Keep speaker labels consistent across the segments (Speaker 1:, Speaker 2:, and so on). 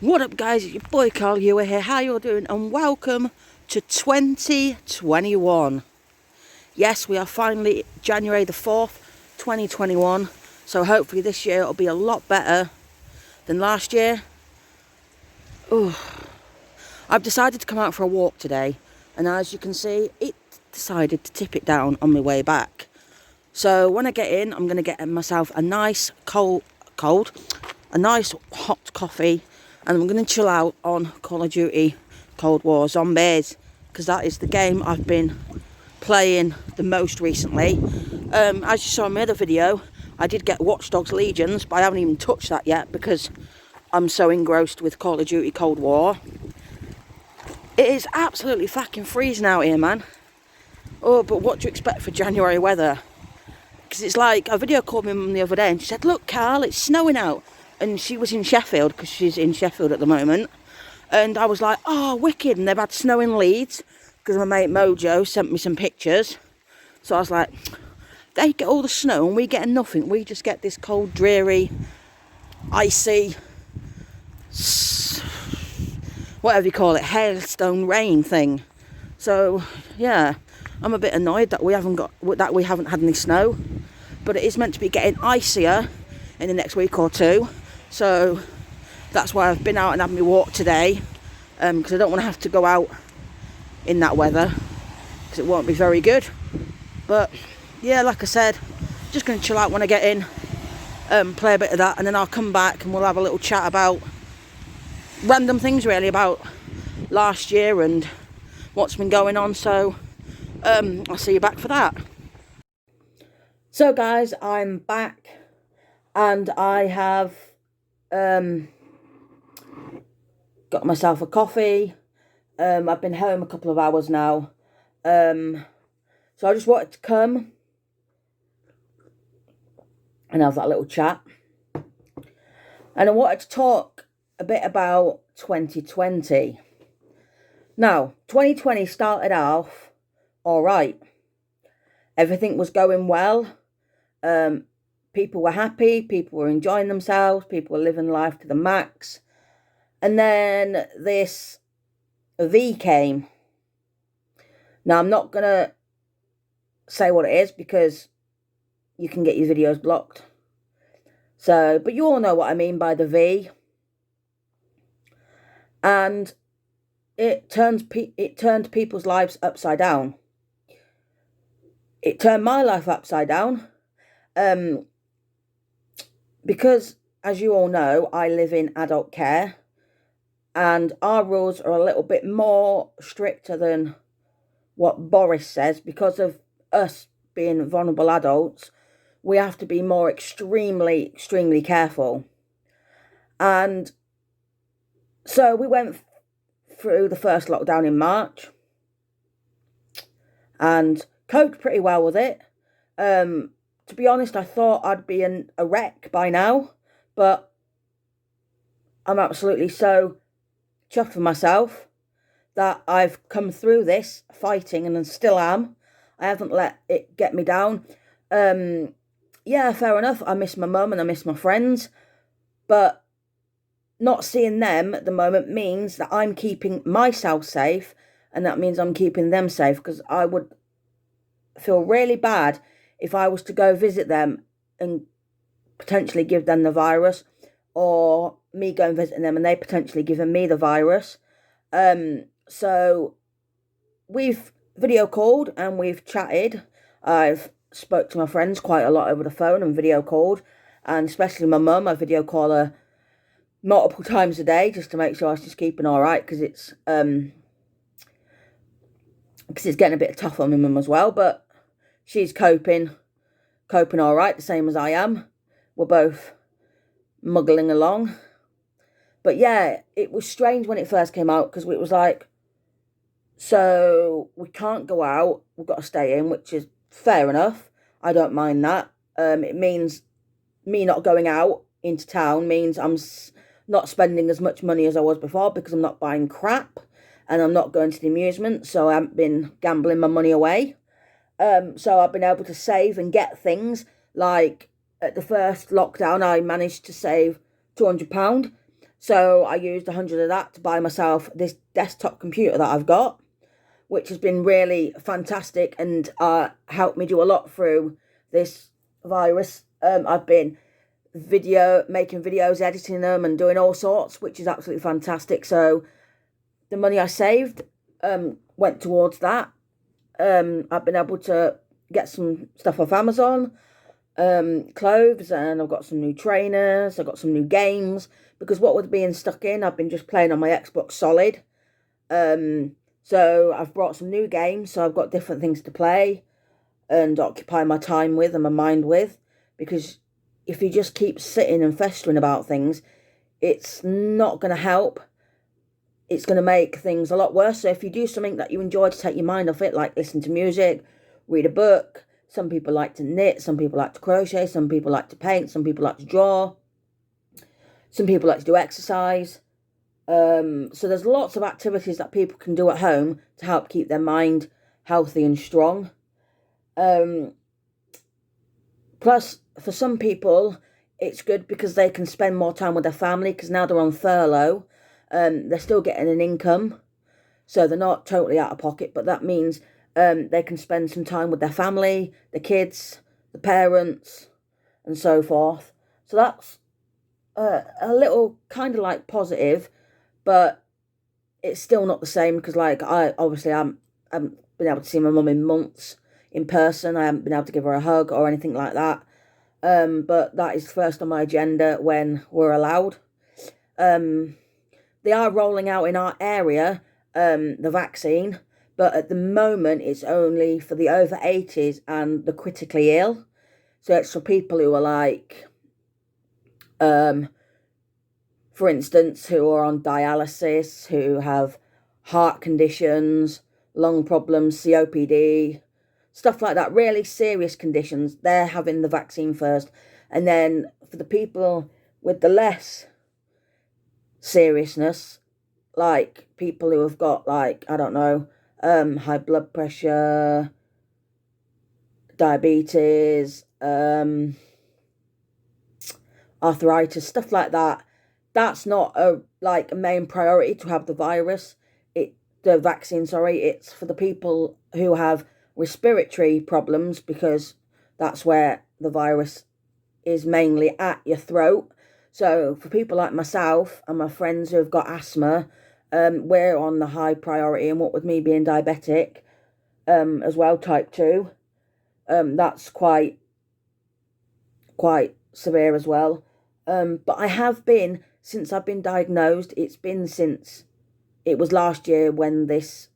Speaker 1: What up, guys? It's your boy Carl Ewer here. How you all doing? And welcome to 2021. Yes, we are finally January the 4th, 2021. So hopefully this year it'll be a lot better than last year. Ooh. I've decided to come out for a walk today, and as you can see, it decided to tip it down on my way back. So when I get in, I'm going to get myself a nice a nice hot coffee, and I'm going to chill out on Call of Duty Cold War Zombies, because that is the game I've been playing the most recently. As you saw in my other video, I did get Watch Dogs Legions, but I haven't even touched that yet because I'm so engrossed with Call of Duty Cold War. It is absolutely fucking freezing out here, man. Oh, but what do you expect for January weather? Because it's like, a video called me mum the other day and she said, "Look, Carl, it's snowing out." And she was in Sheffield, because she's in Sheffield at the moment. And I was like, oh, wicked. And they've had snow in Leeds, because my mate Mojo sent me some pictures. So I was like, they get all the snow and we get nothing. We just get this cold, dreary, icy, whatever you call it, hailstone rain thing. So yeah, I'm a bit annoyed that we haven't had any snow. But it is meant to be getting icier in the next week or two. So that's why I've been out and had my walk today, because I don't want to have to go out in that weather, because it won't be very good. But yeah, like I said, just going to chill out when I get in, play a bit of that, and then I'll come back and we'll have a little chat about random things, really, about last year and what's been going on. So I'll see you back for that. So guys, I'm back, and I have got myself a coffee. I've been home a couple of hours now, so I just wanted to come and have that little chat, and I wanted to talk a bit about 2020. Now, 2020 started off all right. Everything was going well. People were happy, people were enjoying themselves, people were living life to the max. And then this V came. Now, I'm not going to say what it is, because you can get your videos blocked. So, but you all know what I mean by the V. And it turned people's lives upside down. It turned my life upside down. Because, as you all know, I live in adult care, and our rules are a little bit more stricter than what Boris says. Because of us being vulnerable adults, we have to be more extremely careful. And so we went through the first lockdown in March and coped pretty well with it. To be honest, I thought I'd be a wreck by now, but I'm absolutely so chuffed with myself that I've come through this fighting, and still am. I haven't let it get me down. Yeah, fair enough. I miss my mum and I miss my friends, but not seeing them at the moment means that I'm keeping myself safe, and that means I'm keeping them safe, because I would feel really bad if I was to go visit them and potentially give them the virus, or me go and visit them and they potentially giving me the virus. So we've video called and we've chatted. I've spoke to my friends quite a lot over the phone and video called, and especially my mum. I video call her multiple times a day just to make sure she's keeping all right, because it's getting a bit tough on my mum as well, but she's coping all right, the same as I am. We're both muggling along. But yeah, it was strange when it first came out, because it was like, so we can't go out, we've got to stay in, which is fair enough. I don't mind that. It means me not going out into town means I'm not spending as much money as I was before, because I'm not buying crap and I'm not going to the amusement, so I haven't been gambling my money away. So I've been able to save and get things. Like at the first lockdown, I managed to save £200. So I used 100 of that to buy myself this desktop computer that I've got, which has been really fantastic and helped me do a lot through this virus. I've been making videos, editing them and doing all sorts, which is absolutely fantastic. So the money I saved went towards that. I've been able to get some stuff off Amazon, clothes, and I've got some new trainers, I've got some new games, because what with being stuck in, I've been just playing on my Xbox Solid. So I've brought some new games, so I've got different things to play and occupy my time with and my mind with, because if you just keep sitting and festering about things, it's not going to help. It's going to make things a lot worse. So if you do something that you enjoy to take your mind off it, like listen to music, read a book, some people like to knit, some people like to crochet, some people like to paint, some people like to draw, some people like to do exercise. So there's lots of activities that people can do at home to help keep their mind healthy and strong. Plus, for some people, it's good because they can spend more time with their family, because now they're on furlough. They're still getting an income, so they're not totally out of pocket, but that means they can spend some time with their family, the kids, the parents, and so forth. So that's a little kind of like positive, but it's still not the same, because like I haven't been able to see my mum in months in person. I haven't been able to give her a hug or anything like that. But that is first on my agenda when we're allowed. They are rolling out in our area the vaccine, but at the moment it's only for the over 80s and the critically ill. So it's for people who are like, for instance, who are on dialysis, who have heart conditions, lung problems, COPD, stuff like that, really serious conditions. They're having the vaccine first. And then for the people with the less seriousness, like people who have got, like, I don't know, high blood pressure, diabetes, arthritis, stuff like that, that's not a main priority to have the vaccine, sorry. It's for the people who have respiratory problems, because that's where the virus is mainly at your throat. So for people like myself and my friends who have got asthma, we're on the high priority, and what with me being diabetic as well, type 2, that's quite severe as well. But I have been, since I've been diagnosed, it's been since it was last year when this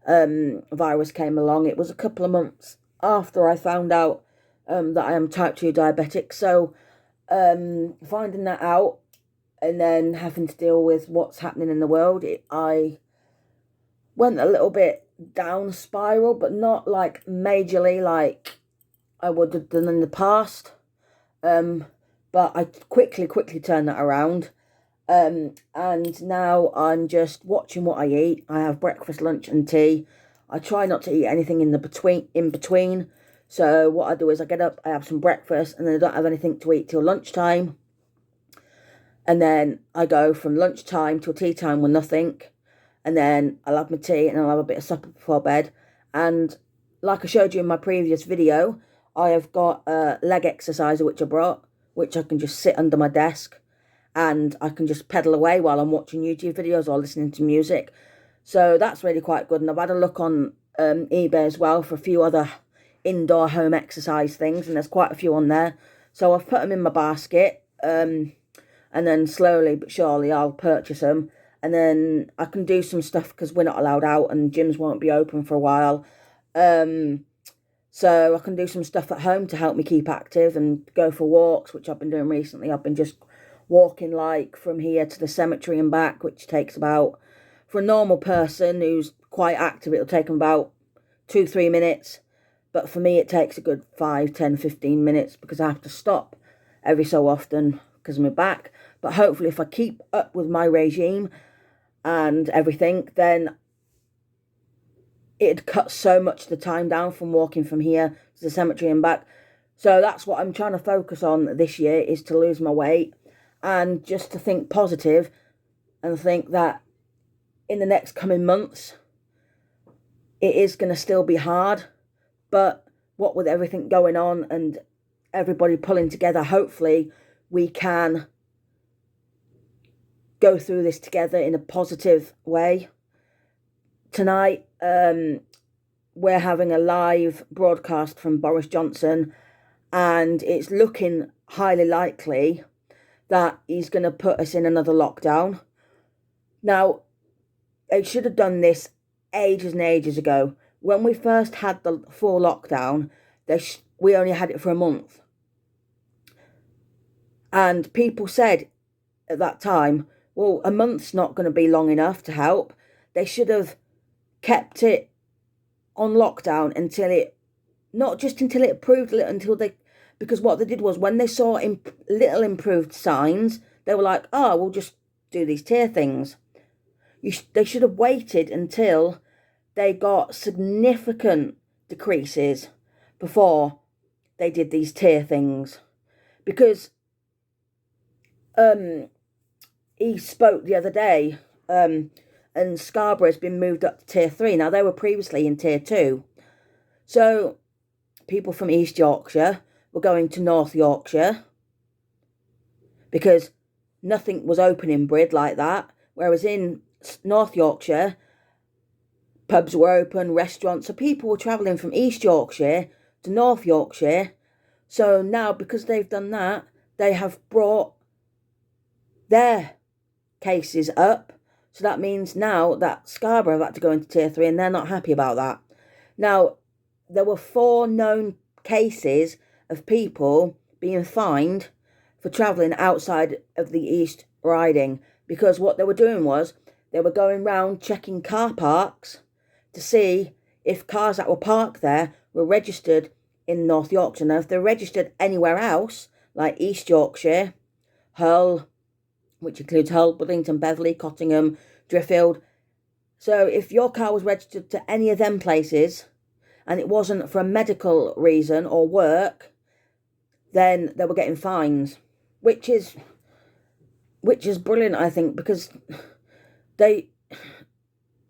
Speaker 1: virus came along. It was a couple of months after I found out that I am type 2 diabetic. So finding that out and then having to deal with what's happening in the world, I went a little bit down spiral, but not like majorly like I would have done in the past. But I quickly turned that around. And now I'm just watching what I eat. I have breakfast, lunch and tea. I try not to eat anything in between. So what I do is I get up, I have some breakfast, and then I don't have anything to eat till lunchtime. And then I go from lunchtime till tea time with nothing. And then I'll have my tea and I'll have a bit of supper before bed. And like I showed you in my previous video, I have got a leg exerciser which I brought, which I can just sit under my desk and I can just pedal away while I'm watching YouTube videos or listening to music. So that's really quite good. And I've had a look on eBay as well for a few other indoor home exercise things, and there's quite a few on there. So I've put them in my basket, and then slowly but surely I'll purchase them. And then I can do some stuff, because we're not allowed out and gyms won't be open for a while. So I can do some stuff at home to help me keep active and go for walks, which I've been doing recently. I've been just walking like from here to the cemetery and back, which takes about, for a normal person who's quite active, it'll take them about 2-3 minutes. But for me, it takes a good 5, 10, 15 minutes, because I have to stop every so often because of my back. But hopefully if I keep up with my regime and everything, then it'd cut so much the time down from walking from here to the cemetery and back. So that's what I'm trying to focus on this year, is to lose my weight and just to think positive and think that in the next coming months, it is going to still be hard, but what with everything going on and everybody pulling together, hopefully we can go through this together in a positive way. Tonight, we're having a live broadcast from Boris Johnson, and it's looking highly likely that he's going to put us in another lockdown. Now, they should have done this ages and ages ago. When we first had the full lockdown, we only had it for a month. And people said at that time, well, a month's not going to be long enough to help. They should have kept it on lockdown until it, not just until it improved a little, because what they did was when they saw little improved signs, they were like, oh, we'll just do these tier things. They should have waited until they got significant decreases before they did these tier things. Because he spoke the other day, and Scarborough has been moved up to tier 3. Now, they were previously in tier 2. So, people from East Yorkshire were going to North Yorkshire because nothing was open in Brid like that. Whereas in North Yorkshire, pubs were open, restaurants. So, people were travelling from East Yorkshire to North Yorkshire. So, now, because they've done that, they have brought their cases up. So that means now that Scarborough have had to go into tier 3, and they're not happy about that. Now, there were 4 known cases of people being fined for travelling outside of the East Riding, because what they were doing was they were going round checking car parks to see if cars that were parked there were registered in North Yorkshire. Now, if they're registered anywhere else, like East Yorkshire, Hull, which includes Hull, Buddington, Beverley, Cottingham, Driffield. So if your car was registered to any of them places and it wasn't for a medical reason or work, then they were getting fines, which is brilliant, I think, because they're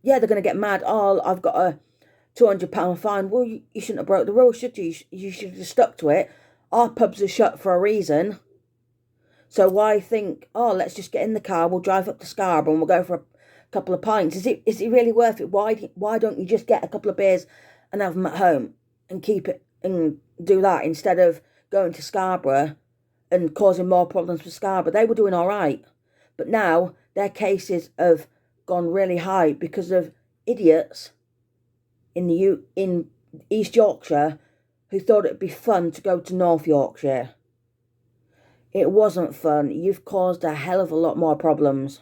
Speaker 1: going to get mad. Oh, I've got a £200 fine. Well, you shouldn't have broke the rules, should you? You should have stuck to it. Our pubs are shut for a reason. So why think, oh, let's just get in the car, we'll drive up to Scarborough and we'll go for a couple of pints. Is it really worth it? Why don't you just get a couple of beers and have them at home and keep it and do that instead of going to Scarborough and causing more problems for Scarborough? They were doing all right. But now their cases have gone really high because of idiots in East Yorkshire who thought it'd be fun to go to North Yorkshire. It wasn't fun. You've caused a hell of a lot more problems.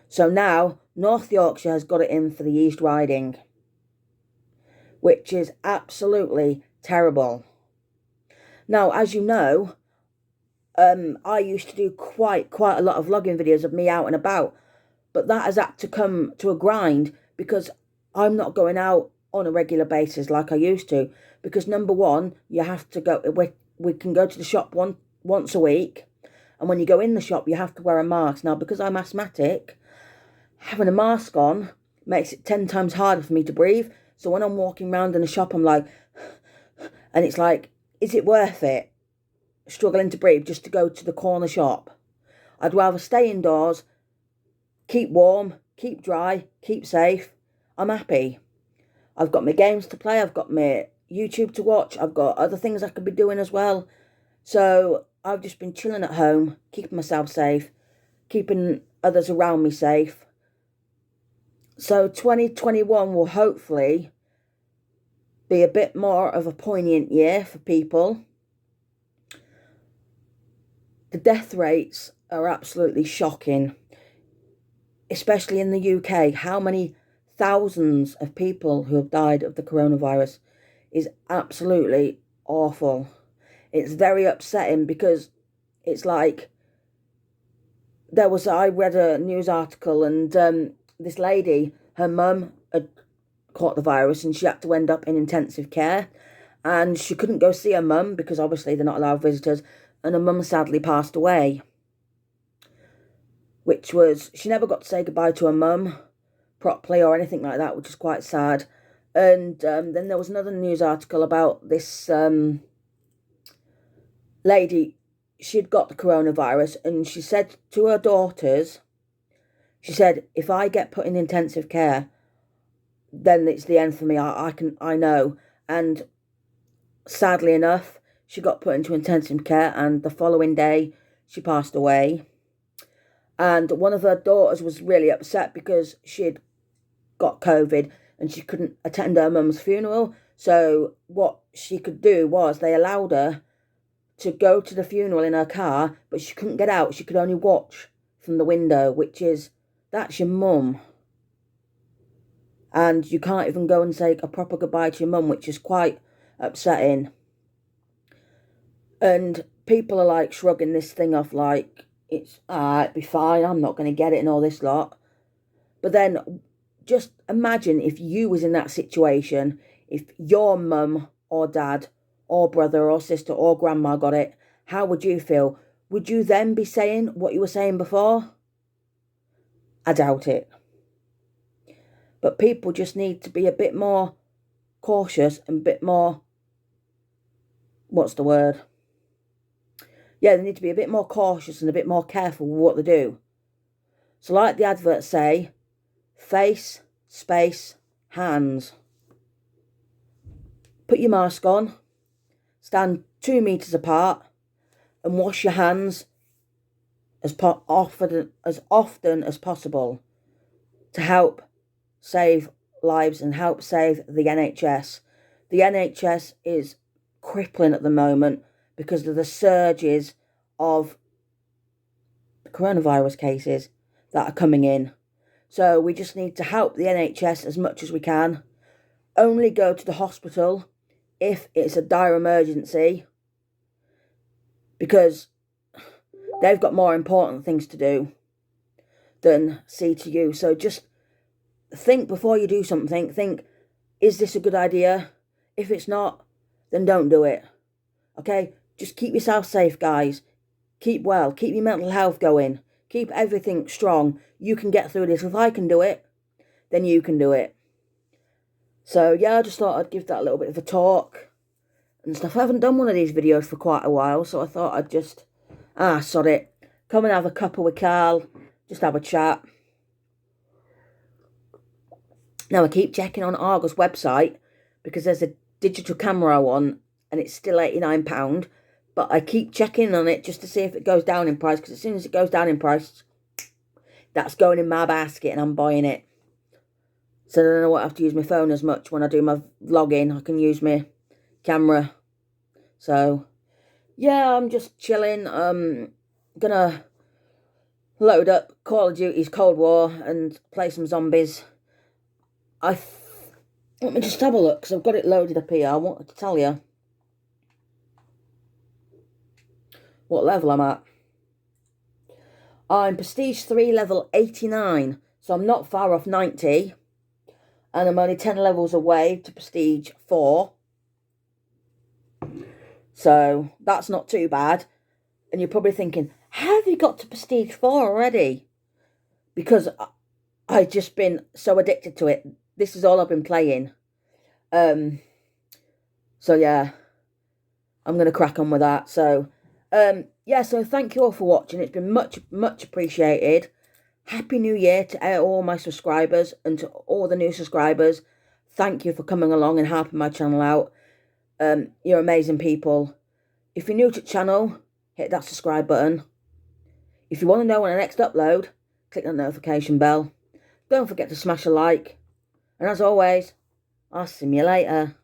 Speaker 1: So now, North Yorkshire has got it in for the East Riding, which is absolutely terrible. Now, as you know, I used to do quite a lot of vlogging videos of me out and about, but that has had to come to a grind because I'm not going out on a regular basis like I used to. Because number one, you have to go, we can go to the shop once a week, and when you go in the shop you have to wear a mask. Now, because I'm asthmatic, having a mask on makes it 10 times harder for me to breathe. So when I'm walking around in the shop, I'm like, and it's like, is it worth it struggling to breathe just to go to the corner shop? I'd rather stay indoors, keep warm, keep dry, keep safe. I'm happy. I've got my games to play, I've got my YouTube to watch, I've got other things I could be doing as well. So I've just been chilling at home, keeping myself safe, keeping others around me safe. So 2021 will hopefully be a bit more of a poignant year for people. The death rates are absolutely shocking, especially in the UK. How many thousands of people who have died of the coronavirus is absolutely awful. It's very upsetting because it's like, I read a news article and this lady, her mum had caught the virus and she had to end up in intensive care, and she couldn't go see her mum because obviously they're not allowed visitors, and her mum sadly passed away. which was, she never got to say goodbye to her mum properly or anything like that, which is quite sad. And then there was another news article about this lady. She'd got the coronavirus, and she said to her daughters, she said, if I get put in intensive care, then it's the end for me. I know. And sadly enough, she got put into intensive care, and the following day she passed away. And one of her daughters was really upset because she'd got COVID and she couldn't attend her mum's funeral. So what she could do was, they allowed her to go to the funeral in her car, but she couldn't get out. She could only watch from the window, which is, that's your mum. And you can't even go and say a proper goodbye to your mum, which is quite upsetting. And people are like shrugging this thing off like, it'd be fine, I'm not going to get it and all this lot. But then just imagine if you was in that situation, if your mum or dad or brother or sister or grandma got it, how would you feel? Would you then be saying what you were saying before? I doubt it. But people just need to be a bit more cautious and a bit more, what's the word? Yeah, they need to be a bit more cautious and a bit more careful with what they do. So like the adverts say, face, space, hands. Put your mask on, stand 2 meters apart, and wash your hands as often as possible to help save lives and help save the NHS. The NHS is crippling at the moment because of the surges of coronavirus cases that are coming in. So we just need to help the NHS as much as we can. Only go to the hospital if it's a dire emergency, because they've got more important things to do than see to you. So just think before you do something. Think, is this a good idea? If it's not, then don't do it. Okay? Just keep yourself safe, guys. Keep well. Keep your mental health going. Keep everything strong. You can get through this. If I can do it, then you can do it. So, yeah, I just thought I'd give that a little bit of a talk and stuff. I haven't done one of these videos for quite a while, so I thought I'd just, sod it. Come and have a cuppa with Carl. Just have a chat. Now, I keep checking on Argos website because there's a digital camera one and it's still £89. But I keep checking on it just to see if it goes down in price, because as soon as it goes down in price, that's going in my basket and I'm buying it. So then I won't have to use my phone as much when I do my vlogging. I can use my camera. So, yeah, I'm just chilling. Gonna load up Call of Duty's Cold War and play some zombies. Let me just have a look, because I've got it loaded up here. I wanted to tell you what level I'm at. I'm Prestige 3 level 89, so I'm not far off 90. And I'm only 10 levels away to Prestige 4. So that's not too bad. And you're probably thinking, how have you got to Prestige 4 already? Because I've just been so addicted to it. This is all I've been playing. So yeah, I'm going to crack on with that. So, yeah, so thank you all for watching. It's been much, much appreciated. Happy New Year to all my subscribers and to all the new subscribers. Thank you for coming along and helping my channel out. You're amazing people. If you're new to the channel, hit that subscribe button. If you want to know when I next upload, click that notification bell. Don't forget to smash a like. And as always, I'll see you later.